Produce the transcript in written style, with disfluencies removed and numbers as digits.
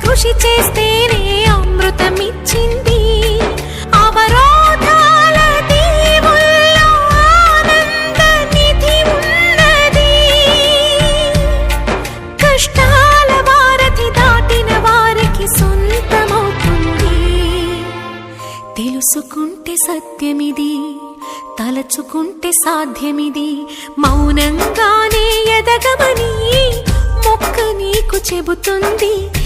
కృషి చేస్తేనే అమృతమిచ్చింది. అవరోధాల దీవుల్లో ఆనంద నిధి ఉన్నది. కష్టాల వారధి దాటిన వారికి సొంతమవుతుంది. తెలుసుకుంటే సత్యమిది, తలచుకుంటే సాధ్యమిది. మౌనంగానే ఎదగమని మొక్క నీకు చెబుతుంది.